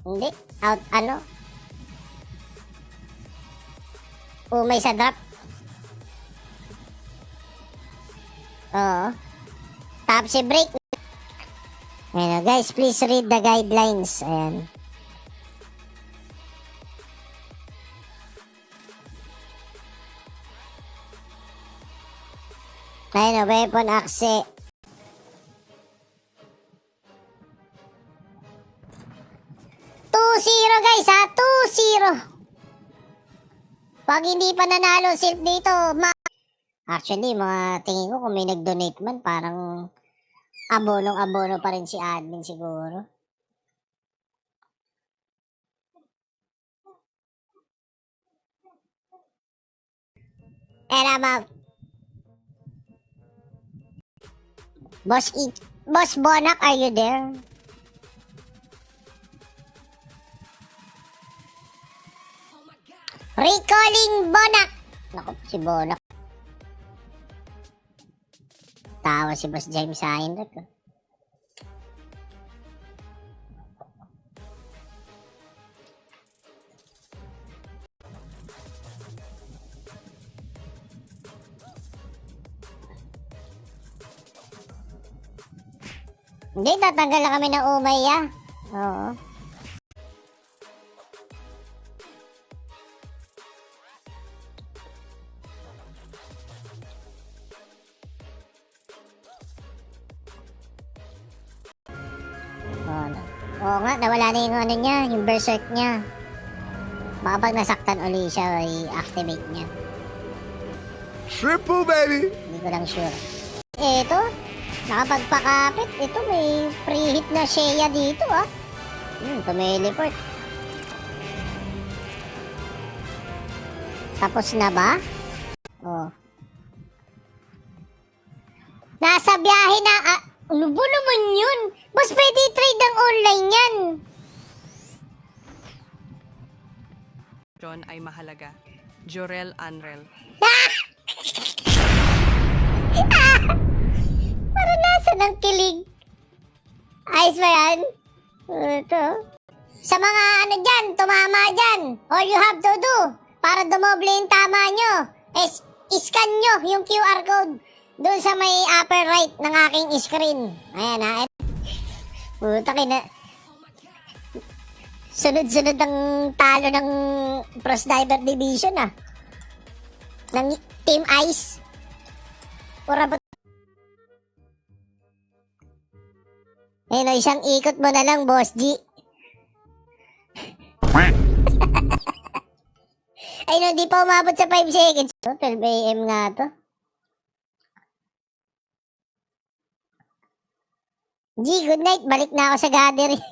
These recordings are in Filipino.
Hindi. Out, ano? Umay sa drop. Oo. Top si break. Ayan, guys, please read the guidelines. Ayan. Ayan, weapon access. 2-0 guys ha, 2-0. Pag hindi pa nanalo silk dito, actually, mga tingin ko kung may nag-donate man, parang abonong-abono pa rin si admin siguro. And I'm out. Boss Bonak, are you there? Recalling Bonak. Naku, si Bonak. Tawa si Boss James sa akin. Hindi, tatanggal na kami ng umay, ah. Oo. Oo nga, nawala na yung ano niya, yung berserk niya. Baka pag nasaktan uli siya, i-activate niya. Triple, baby! Hindi ko lang sure. Ito, nakapagpakapit. Ito, may pre-hit na Shea dito, ah. Tumeleport. Tapos na ba? Oh. Nasa biyahe na, ano ba naman yun? Boss, pwede trade ang online yan. John ay mahalaga. Jorel Anrel. Para nasa ng kilig. Ayos ba yan? Ito. Sa mga ano dyan, tumama dyan, all you have to do para dumoble yung tama nyo is scan nyo yung QR code doon sa may upper right ng aking screen. Ayan ha. Puta kina. Sunod-sunod ang talo ng Pros Diver Division ah. Ng Team Ice. Pura ba? Ayun, isang ikot mo na lang, Boss G. Ayun, di pa umabot sa 5 seconds. 12 AM nga to. G, good night. Balik na ako sa gathering.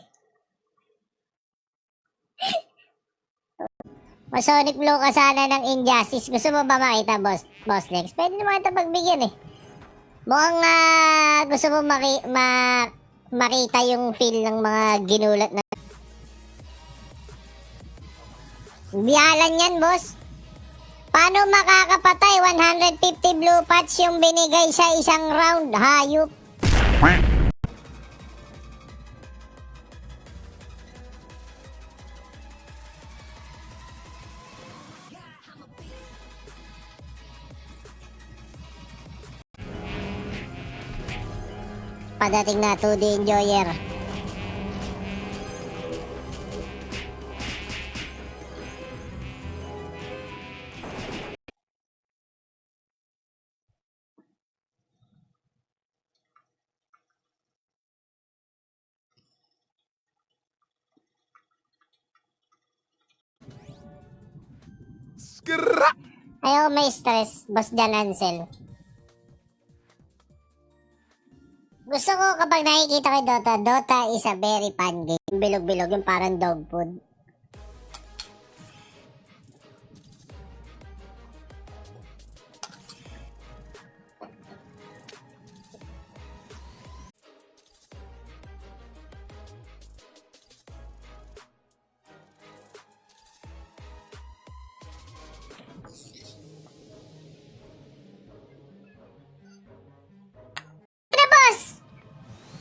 Masonic blow ka sana ng Injustice. Gusto mo ba makita, Boss Lex? Pwede naman ito pagbigyan eh. Mukhang gusto mo makita yung feel ng mga ginulat na. Biyalan yan, boss. Paano makakapatay? 150 blue patch yung binigay sa isang round. Hayop. Padating na 2D Enjoyer. Ayaw may stress, Boss Jan Ansel. Gusto ko kapag nakikita ko Dota is a very fun game. Bilog-bilog yung parang dog food.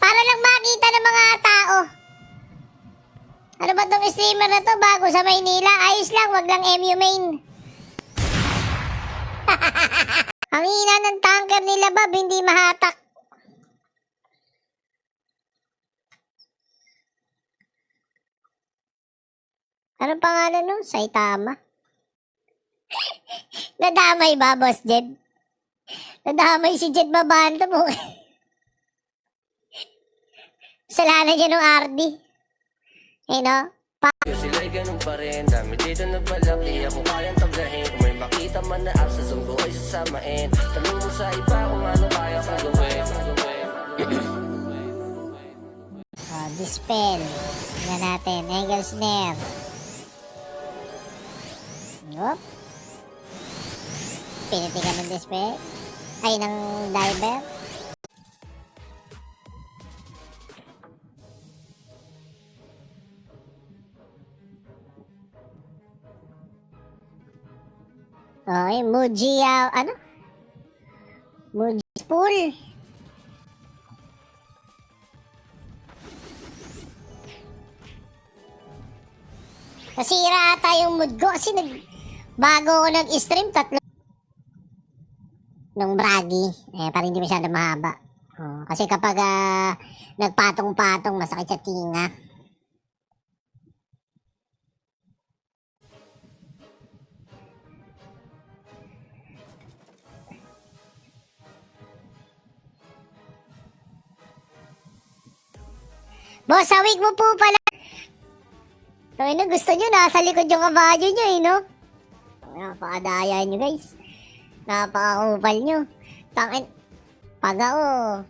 Para lang makita ng mga tao. Ano ba tong streamer na to bago sa Maynila? Ayos lang, wag lang MU main. Ang hina ng tanker nila, Bob, hindi mahatak. Anong pangalan nun? Saitama. Nadamay ba, Boss Jed? Nadamay si Jed Babanta mo. Kasalanan niya ng RD. Eh, no? Sila'y ganun pa rin. Dami dito nagbalak, di ako kayang tablahin. Kung may makita man na app sa Zoom ko ay sasamain. Tanong mo sa iba kung ano kaya kong gawin. Dispel. Tingnan natin. Angle snare. Yup. Pinitigan ng dispel. Ay, ng diver. Okay, Muji, ano? Muji spool. Nasira ata yung mood ko kasi bago ako nag-stream, 3 nung bragi. Parang hindi masyado mahaba. Kasi kapag nagpatong-patong, masakit sa tinga. Boss, sawig mo po pala. Gusto nyo, nasa likod yung kabayo nyo, no? Napakadaya nyo, guys. Napakakupal nyo. Tangin. Pagao.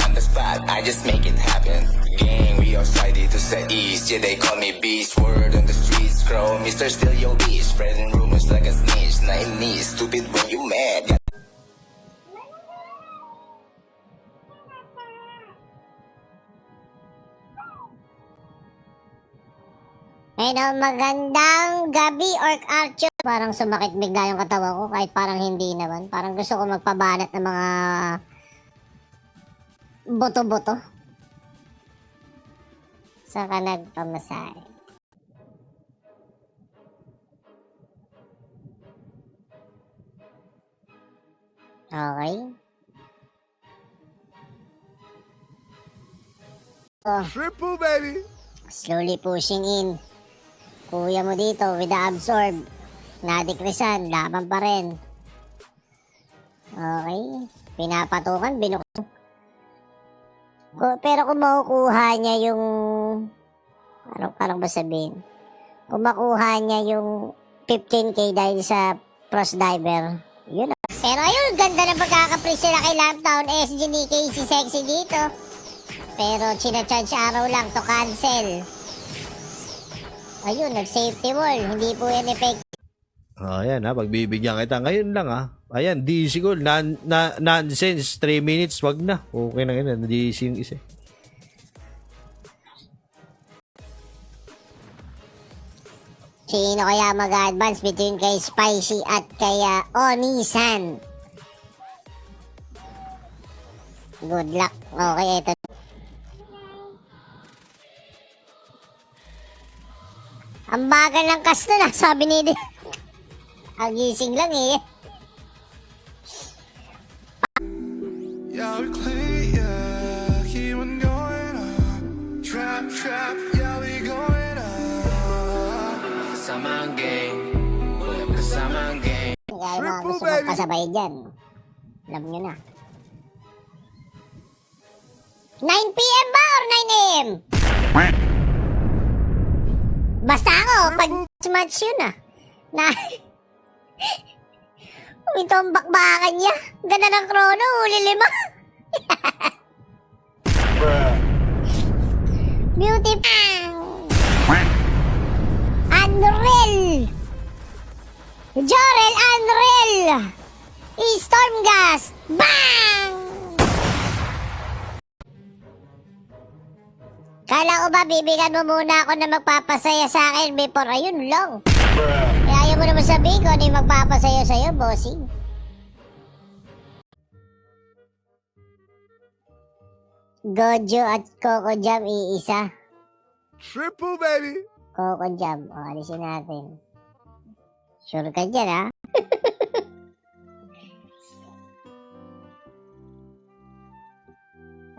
On the spot, I just make it happen. Gang, we outside to the east. Yeah, they call me beast. Word on the streets, crow. Mr. Still your beast. Spreading rumors like a snitch. Nine knees, stupid when you mad. Magandang gabi, Orc Archer. Parang sumakit bigla yung katawan ko kahit parang hindi naman. Parang gusto ko magpabanat ng mga boto-boto. Saka nagpamasay. Okay. Triple, baby! Slowly pushing in. Kuya mo dito with the absorb. Nadikrisan, laban pa rin. Okay. Pinapatukan, binuksan. Pero kung makukuha niya yung... Parang ba sabihin? Kung makuha niya yung 15k dahil sa Frost Diver, yun. Pero ayun, ganda ng pagkakapresyo na kay Lamptown. SG ni Casey Sexy dito. Pero china-charge araw lang to cancel. Ayun, nag-safety wall. Hindi po yan effect. Ayan ha, pagbibigyan kita. Ngayon lang ha. Ayan, DC ko. Nonsense. 3 minutes, wag na. Okay na yun. DC yung isa. Sino kaya mag-advance between kay Spicy at kay Onisan? Good luck. Okay, eto. Ang bagal ng cast na, sabi ni ang gising lang eh. Yeah, we clean, yeah, keep on going up. Trap, trap, yeah, we going up. Kasama ang gang. Kasama ang gang. Kaya yung mga gusto magpasabay dyan. Alam nyo na. 9 PM ba or 9 AM? Basta ako, pag match yun na ito ang bakbakan niya. Ganda ng krono, huli 5. Beautiful. Unreal. Jorel Unreal. Stormgas. Bang! Kala ko ba bibigyan mo muna ako na magpapasaya sa akin before ayun lang. Kaya ayaw mo naman sabihin ko ano yung magpapasaya sa'yo, bossing. Gojo at Coco Jam iisa. Triple, baby. Coco Jam. O, alisin natin. Sure ka dyan, ha?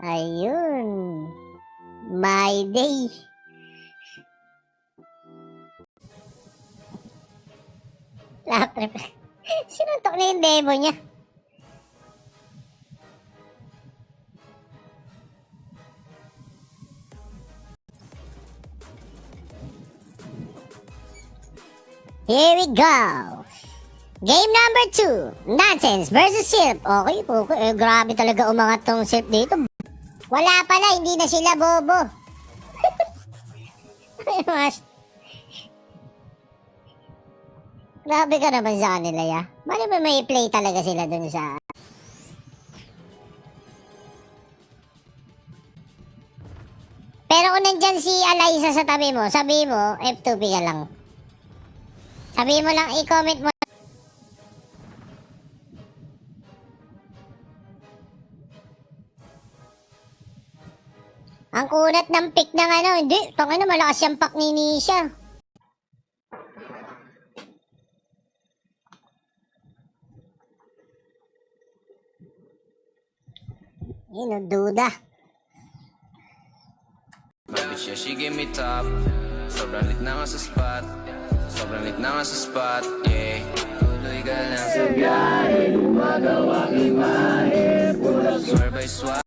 Ayun. My day. Laptrip. Sinuntok na yung demo niya. Here we go. Game number 2. Nonsense versus Silp. Okay po. Grabe talaga umangat tong Silp dito. Wala pala. Hindi na sila bobo. Ay, mas. Grabe ka naman sa kanila, ya. Bali ba may play talaga sila dun sa... Pero kung nandyan si Alaysa sa tabi mo, sabi mo, F2P ka lang. Sabi mo lang, i-comment mo. Ang kunat ng pick ng ano, hindi. Tangina, malakas yung pack ni Nisha. Yun, oh, duda. My bitch, yeah, she gave me top. Sobrang lit na nga sa spot. Sobrang lit na nga sa spot, yeah. Tuloy ka lang sa biyahe. Gumagawa imahe. Swerve by swap.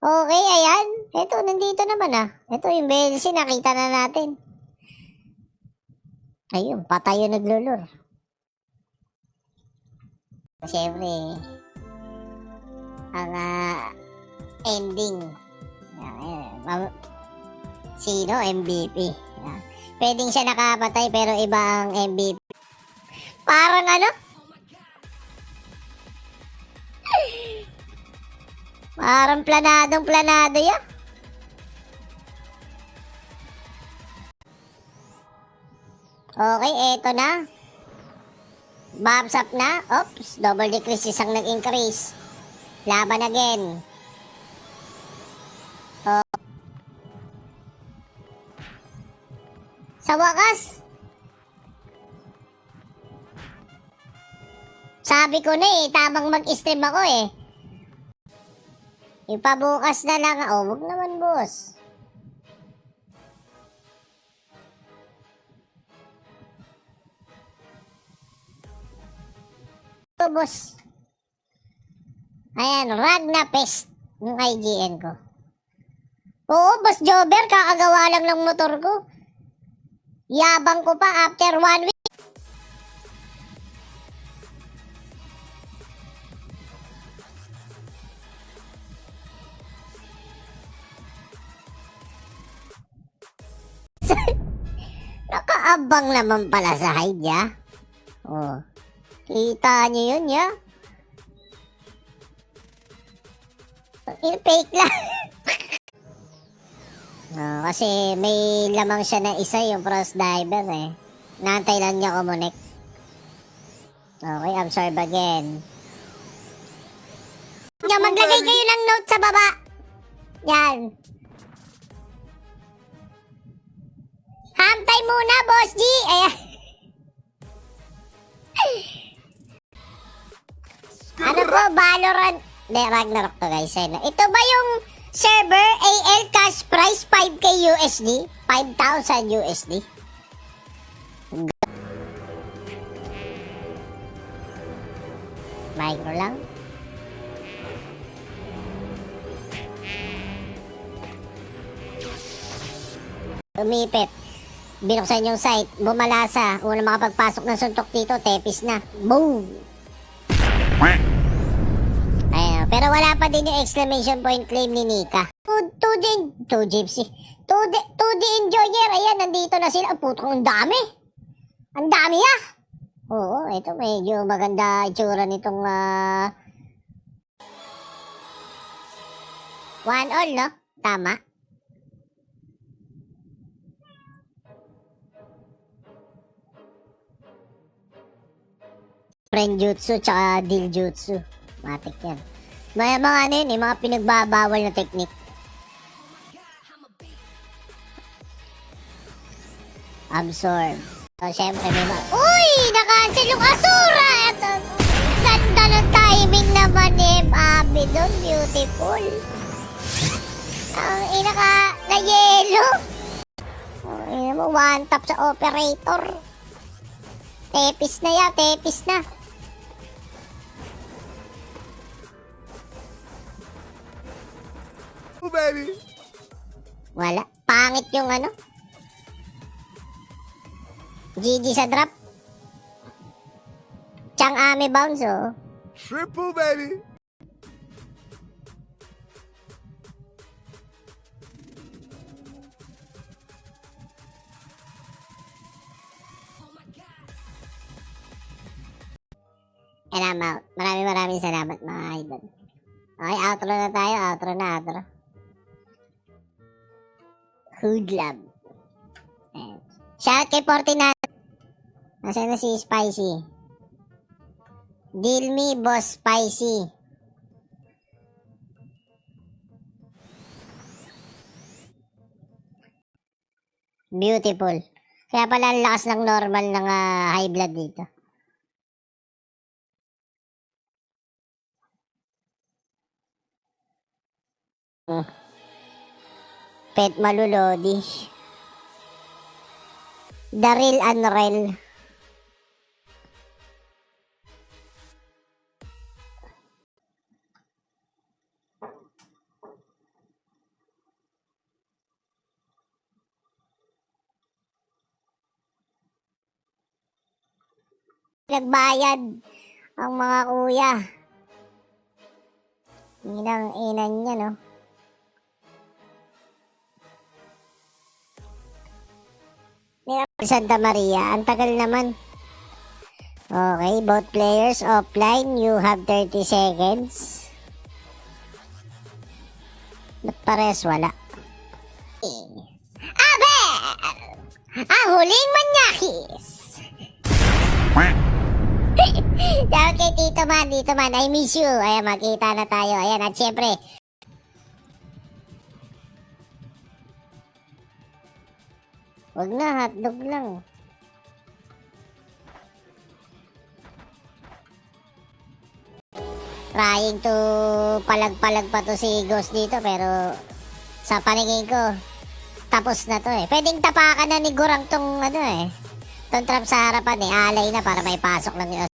Okay, ayan. Ito, nandito naman ah. Ito yung Belsi, nakita na natin. Ayun, patay yung naglulur. Siyempre, ang ending. Sino? MVP. Pwedeng siya nakapatay pero iba ang MVP. Parang ano? Parang planado yan. Okay, eto na. Bobs up na. Oops, double decrease, isang nag-increase. Laban again. Oh. Sa wakas, sabi ko na tamang mag-stream ako Ipabukas na lang. Oh, wag naman, boss. Boss. Ayan, Ragna Pest yung IGN ko. Oo, Boss Jobber, kakagawa lang ng motor ko. Yabang ko pa after 1 week. Nakaabang naman pala sa hide, ya. Oh. Kita niyo yun, ya? Fake lang. Kasi may lamang siya na isa yung cross diver Nantay lang niya kumunik. Okay, absorb again. Maglagay kayo ng note sa baba. Yan. Hantay muna, Boss G. Ayan. Ano po, Valorant? Hindi, Ragnarok to guys. Ito ba yung server AL cash price 5k USD? 5,000 USD? Micro lang. Umipit. Binuksan yung site. Bumalasa. Una makapagpasok ng suntok dito, tepis na. Boom! Ayan. Pero wala pa din yung exclamation point claim ni Nika. 2 Gypsy. 2D Enjoyer. Ayan, nandito na sila. Putong, ang dami. Ang dami Oo, ito medyo maganda itsura nitong 1-all, no? Tama. Renjutsu tsaka Diljutsu. Matik yan. May mga ano yun, mga pinagbabawal na technique. Absorb. So, syempre may mga... Uy! Na-cancel yung Asura! Ito, ganda ng timing naman eh. Abi doon, beautiful. Ang ina ka na yelo. Ang ina mo, one tap sa operator. Tepis na yan, tepis na. Oh, baby. Wala. Pangit yung ano. GG sa drop. Chang Ame bounce, oh. Triple, baby. And I'm out. Maraming salamat mga idol. Okay, outro na tayo. Outro. Hoodlab. Ayan. Shout kay 49. Nasaan na si Spicy? Deal me, boss Spicy. Beautiful. Kaya pala ang lakas ng normal ng high blood dito. Pet Malulodi. Daril Unreal. Nagbayad ang mga kuya. Inang-inan niya, no? Santa Maria, ang tagal naman. Okay, both players offline. You have 30 seconds. Ba't pares wala? Abe! Ang huling manyakis! Shout kay Tito Man, I miss you. Ayan, magkita na tayo. Ayan, at syempre, wag na, hotdog lang. Trying to palag-palag pa to si Ghost dito, pero sa paningin ko, tapos na to eh. Pwedeng tapakan na ni Gurang tong ano eh. Tong trap sa harapan eh. Alay na para may pasok lang yun.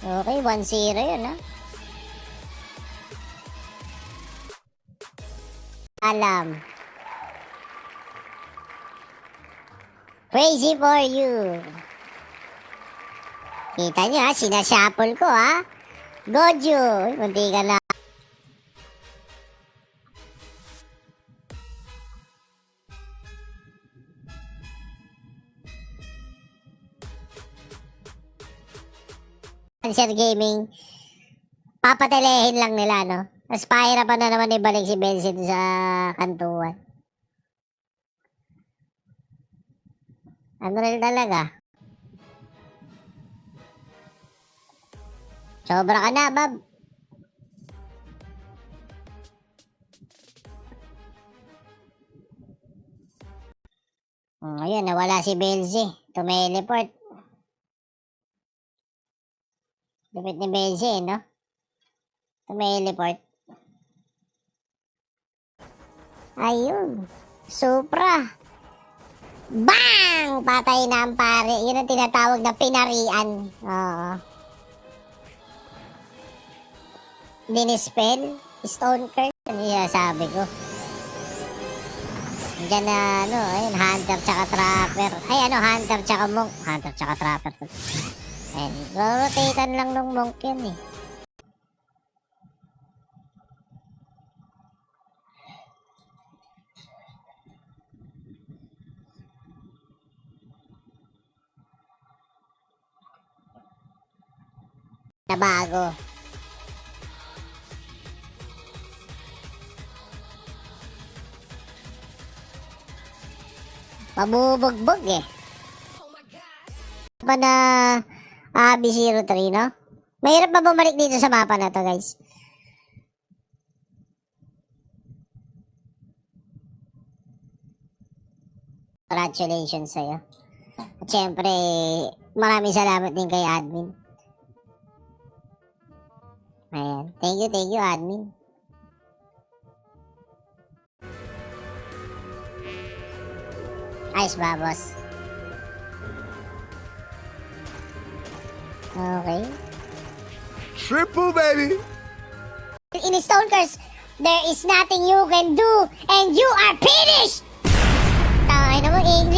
Okay, 1-0 yun, ha? Alam. Crazy for you. Kita nyo, ha? Sinashuffle ko, ha? Goju. Kunti ka na. Cancer Gaming, papatelehin lang nila, no? Aspira pa na naman ibalik si Benson sa kantuan. Ano rin talaga? Sobra ka na, Bob. Ayun, nawala si Belzy. Tumeleport. Lupit ni Belzy, no? Tumeleport. Ayun. Supra. Bang! Patay na ang pare. Yun ang tinatawag na pinarian. Oo. Dinispel. Stone Curse. Ano yung sabi ko? Diyan na, ano, ayun, Hunter tsaka Trapper. Ay, ano, Hunter tsaka Monk. Hunter tsaka Trapper. Ayun, rotatean lang nung Monk yun eh. na bago. Pabubugbog eh. Pa na B03, no? Mahirap ba bumalik dito sa mapa na to, guys? Congratulations sa'yo. At syempre, maraming salamat din kay admin. Ayan. Thank you, admin. Ayos ba, boss? Okay. Triple, baby. In Stone Curse, there is nothing you can do, and you are finished! Tayo naman,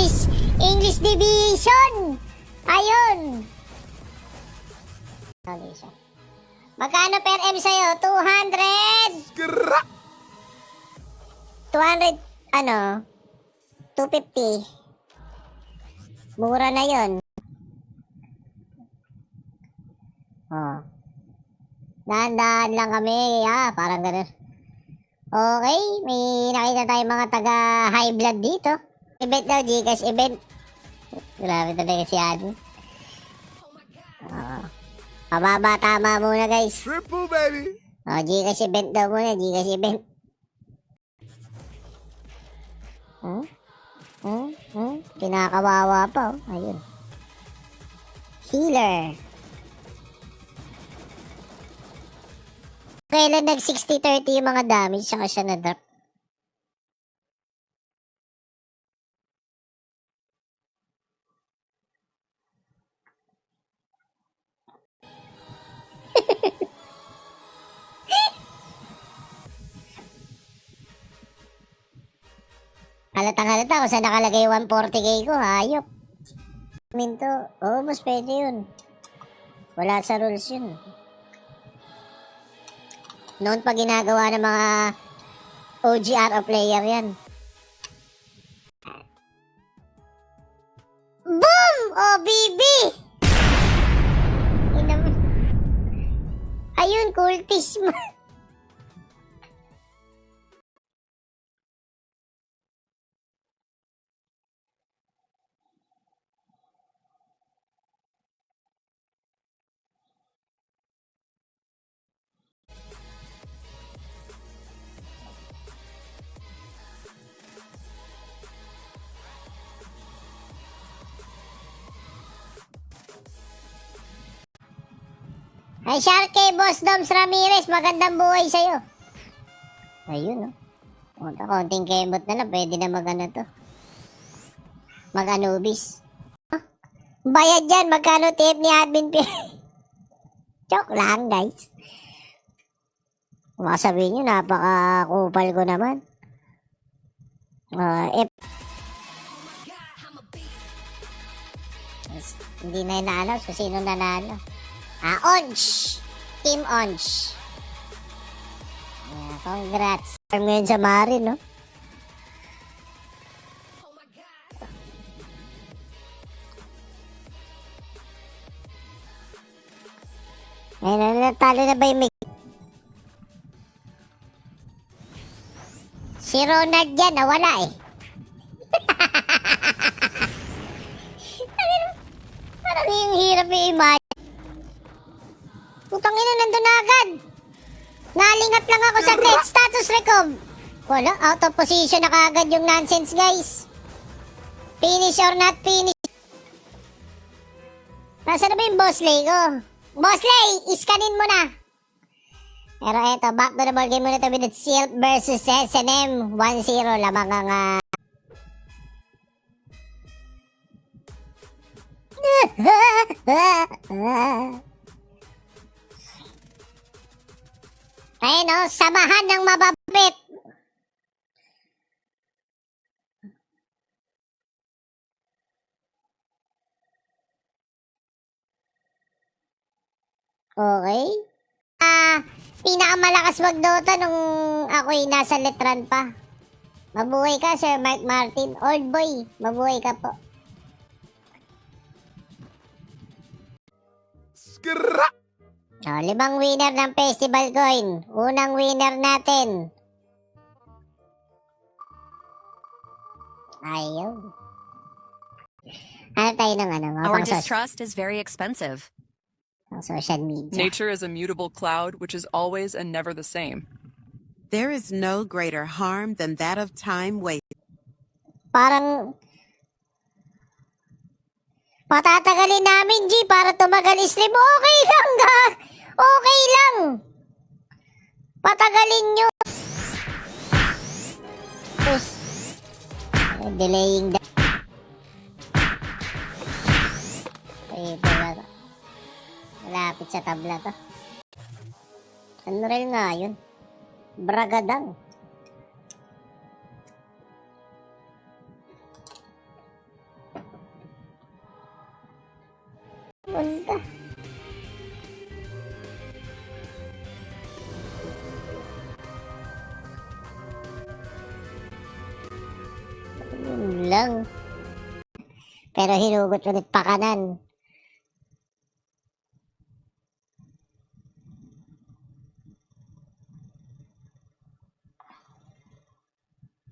English Division! Ayun! Okay siya. Magkano per M sa'yo? 200? 200, 250. Mura na yun. Oh. Dahan-dahan lang kami, parang ganun. Okay, may nakita tayong mga taga high blood dito. Event daw, Gcash event. Grabe talaga si Admin. Pababa tama muna, guys. Triple, baby. Gcash event daw muna, Gcash event. Kinakawawa pa, oh. Ayun. Healer. Kailan nag 60-30 yung mga damage, saka siya na-drop. Halatang-halata kung saan nakalagay 140k ko, hayop. Minto, mas pwede yun. Wala sa rules yun. Noon pa ginagawa ng mga OGRO player yan. Boom! OBB! Ayun, cultism. Ay, Sharky, Boss Doms Ramirez, magandang buhay sa'yo. Ayun, no? Konting kemot na lang, pwede na mag-ano to. Mag-Anubis. Bayad yan, magkano tip ni Admin P? Joke lang, guys. Baka sabihin nyo, napaka-kupal ko naman. Hindi na inaanap kung sino nanalo. Onch! Team Onch. Congrats. Ngayon sa Marin, no? Ayun, natalo na ba yung may... Si Ronald yan, nawala eh. Parang yung hirap i-imagine. Putang ina, nandun na agad. Nalingat lang ako sa death status recom. Wala, out of position na kaagad yung nonsense, guys. Finish or not finish. Nasaan na ba yung boss lay ko? Boss lay, iskanin mo na. Pero eto, back to the ball game muna ito with Silk versus SNM. 1-0, lamang ang... Ayun, no? Samahan ng mababit. Okay. Pinakamalakas mag-Dota nung ako'y nasa letran pa. Mabuhay ka, Sir Mark Martin. Old boy, mabuhay ka po. Oh, 5 winner ng festival coin. Unang winner natin. Ayun. Ano tayo ng ano? Mga Our pang distrust is very expensive. social media. Nature is a mutable cloud which is always and never the same. There is no greater harm than that of time wasted. Parang patatagalin namin, G, para tumagal stream. Okay lang, ga. Okay lang. Patagalin nyo. Delaying the... Ito na to. Malapit sa tabla to. Unreal nga yun. Bragadang. Punta. Yun lang. Pero hinugot ulit pa kanan.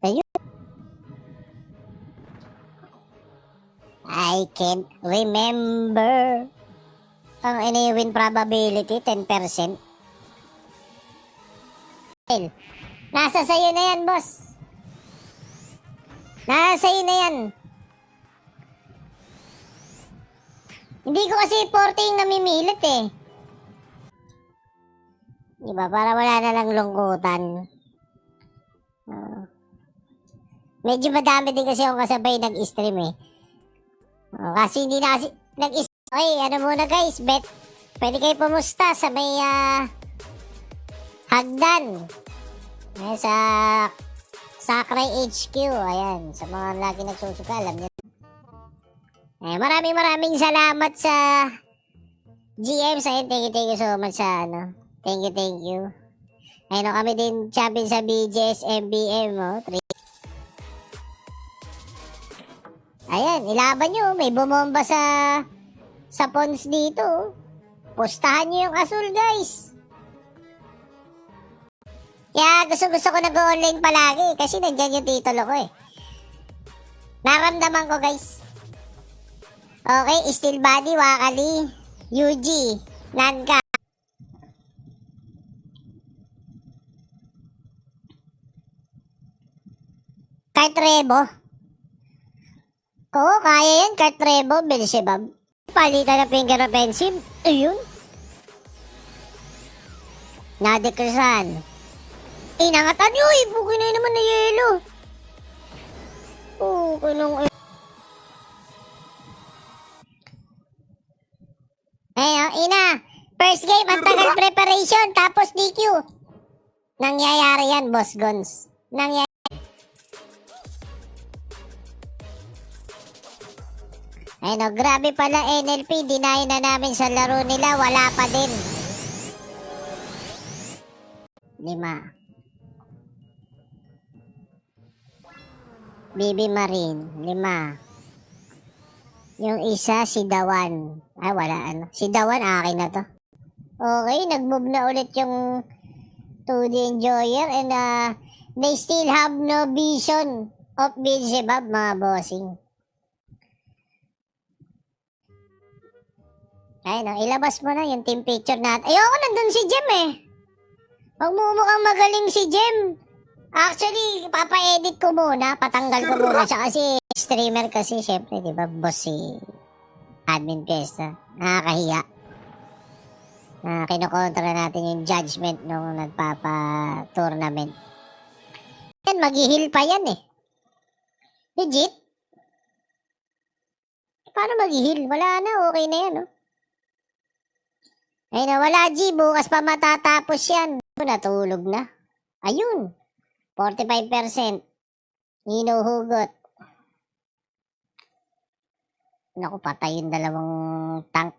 Ayun. I can't remember. Ang ini-win probability, 10%. Nasa sayo na yan, boss. Nasa sayo na yan. Hindi ko kasi 40 yung namimilit eh. Diba? Para wala na lang lungkutan. Medyo madami din kasi akong kasabay nag-stream eh. Kasi hindi na kasi nag-stream. Okay, ano muna guys, bet. Pwede kayo pumusta sa may hagdan. Ayan, sa Sakray HQ. Ayan, sa mga lagi nagsusuka, alam nyo. Maraming salamat sa GM sa thank you so much sa ano. Thank you. Ayun kami din champion sa BGS MBM, oh. Ayan, ilaban nyo. May bumomba sa pons dito. Oh. Pustahan nyo yung asul, guys. Kaya gusto ko nag-online palagi kasi nandyan yung titulo ko eh. Naramdaman ko, guys. Okay, Steel Body, Wakali, UG, Nanka. Kart Rebo. Oo, kaya yan. Kart Rebo, Belzebub. Palitan na finger offensive. Ayun. Nadekresan. Inangatan nyo eh. Bukin na naman na yelo. Bukin nung... Ina. First game, ang tagal preparation. Tapos DQ. Nangyayari yan, Boss Gons. Nangyayari. Ayun, grabe pala NLP. Dinayin na namin sa laro nila. Wala pa din. 5. Bibi Marine. 5. Yung isa, si Dawan. Ay, wala ano. Si Dawan, akin na to. Okay, nag-move na ulit yung 2D Enjoyer and they still have no vision of Beelzebub, mga bossing. Ayun, ilabas mo na yung team picture natin. Ayoko, nandun si Jem eh. Magmumukhang magaling si Jem. Actually, papa-edit ko muna. Patanggal ko muna siya kasi streamer kasi, syempre, di ba, boss si Admin Fiesta. Nakakahiya. Kinukontra natin yung judgment nung nagpapa-tournament. Yan, mag-heal pa yan eh. Legit. Paano mag-heal? Wala na, okay na yan, oh. Ay na, wala G, bukas pa matatapos yan. Natulog na. Ayun, 45%. Hinuhugot. Naku, patay yung dalawang tank.